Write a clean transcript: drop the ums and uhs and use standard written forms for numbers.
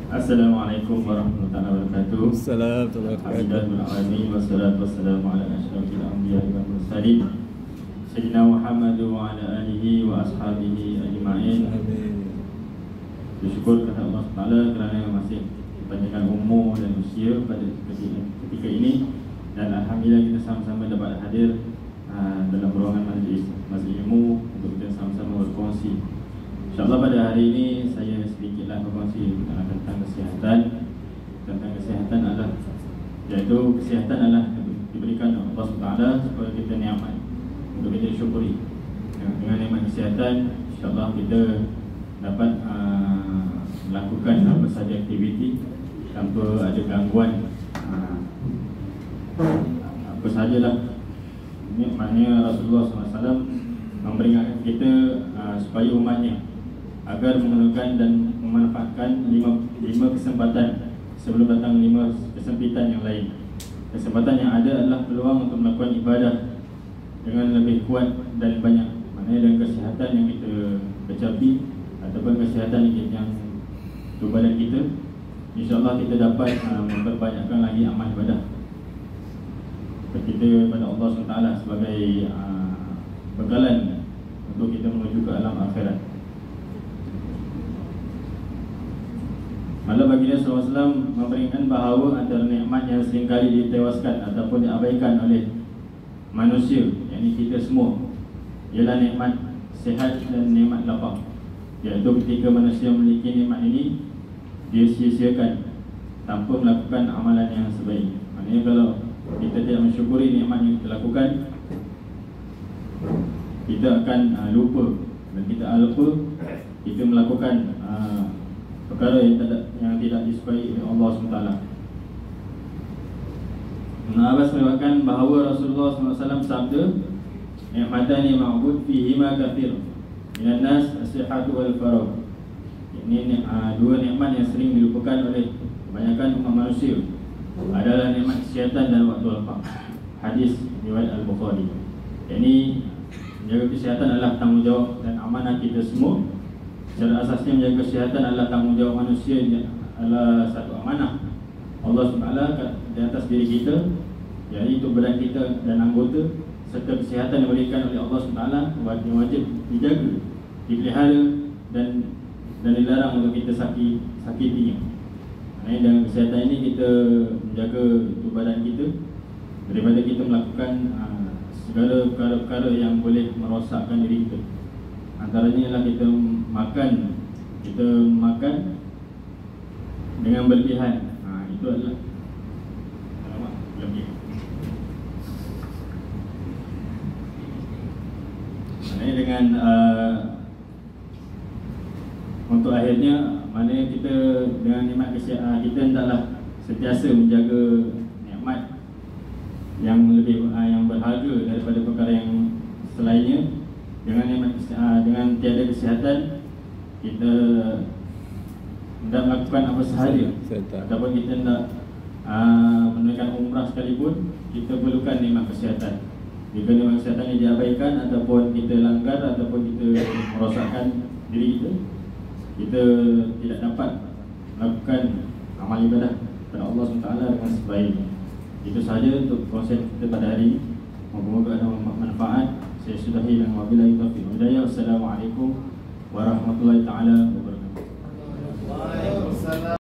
Assalamualaikum warahmatullahi wabarakatuh. Assalamualaikum Alhamdulillahirabbil wassalatu wassalamu ala asyrafil anbiya'i wal mursalin Sayyidina Muhammad wa ala alihi wa ashabihi ajma'in. Bersyukur kepada Allah SWT kerana masih dipanjangkan umur dan usia pada ketika ini, dan alhamdulillah kita sama-sama dapat hadir dalam ruangan majlis ilmu untuk kita sama-sama berkongsi. InsyaAllah pada hari ini saya sedikitlah berkongsi tentang kesihatan. Tentang kesihatan adalah, iaitu kesihatan adalah diberikan oleh Allah SWT supaya kita nikmat untuk kita syukuri. Dengan nikmat kesihatan, insyaAllah kita dapat melakukan apa sahaja aktiviti tanpa ada gangguan apa sahajalah. Ini maknanya Rasulullah SAW memperingatkan kita supaya umatnya agar menggunakan dan memanfaatkan lima kesempatan sebelum datang 5 kesempitan yang lain. Kesempatan yang ada adalah peluang untuk melakukan ibadah dengan lebih kuat dan banyak. Maknanya dengan kesihatan yang kita kecapi ataupun kesihatan yang tubuh badan kita, insyaAllah kita dapat memperbanyakkan lagi amal ibadah kita pada Allah SWT sebagai bekalan untuk kita menuju ke alam akhirat. Malah baginda SAW memperingatkan bahawa antara nikmat yang seringkali ditewaskan ataupun diabaikan oleh manusia, yakni kita semua, ialah nikmat sihat dan nikmat lapang. Iaitu ketika manusia memiliki nikmat ini, dia sia-siakan tanpa melakukan amalan yang sebaik. Maknanya kalau kita tidak mensyukuri nikmat yang kita lakukan, kita akan lupa, dan kita lupa kita melakukan perkara yang tidak disukai oleh Allah SWT. Ibn Abbas meriwayatkan bahawa Rasulullah SAW sabda, "Ni'matani ma'bud fihima kathir minan nas as-sihhatu wal faragh." Ini dua nikmat yang sering dilupakan oleh kebanyakan umat manusia adalah nikmat kesihatan dan waktu lapang. Hadis riwayat Al-Bukhari. Ini menjaga kesihatan adalah tanggungjawab dan amanah kita semua. Secara asasnya menjaga kesihatan adalah tanggungjawab manusia, adalah satu amanah Allah SWT di atas diri kita, iaitu badan kita dan anggota, serta kesihatan yang diberikan oleh Allah SWT wajib dijaga, dipelihara dan dilarang untuk kita sakitinya. Dengan kesihatan ini kita menjaga tubuh badan kita daripada kita melakukan segala perkara-perkara yang boleh merosakkan diri kita. Antaranya ialah kita makan dengan berlebihan. Itu adalah lebih. Maknanya dengan untuk akhirnya, maknanya kita dengan nikmat kesihatan kita hendaklah sentiasa menjaga nikmat yang lebih yang berharga daripada perkara yang selainnya. Dengan nikmat dengan tiada kesihatan, kita hendak melakukan apa sahaja, ataupun kita hendak menunaikan umrah sekalipun, kita perlukan nikmat kesihatan. Jika nikmat kesihatan ini diabaikan ataupun kita langgar ataupun kita merosakkan diri kita tidak dapat melakukan amal ibadah kepada Allah SWT dengan sebaiknya. Itu sahaja untuk konsep kita pada hari ini. Moga-moga ada manfaat. Saya sudahi dengan wabillahi taufiq wal hidayah. Wassalamualaikum warahmatullahi taala wabarakatuh.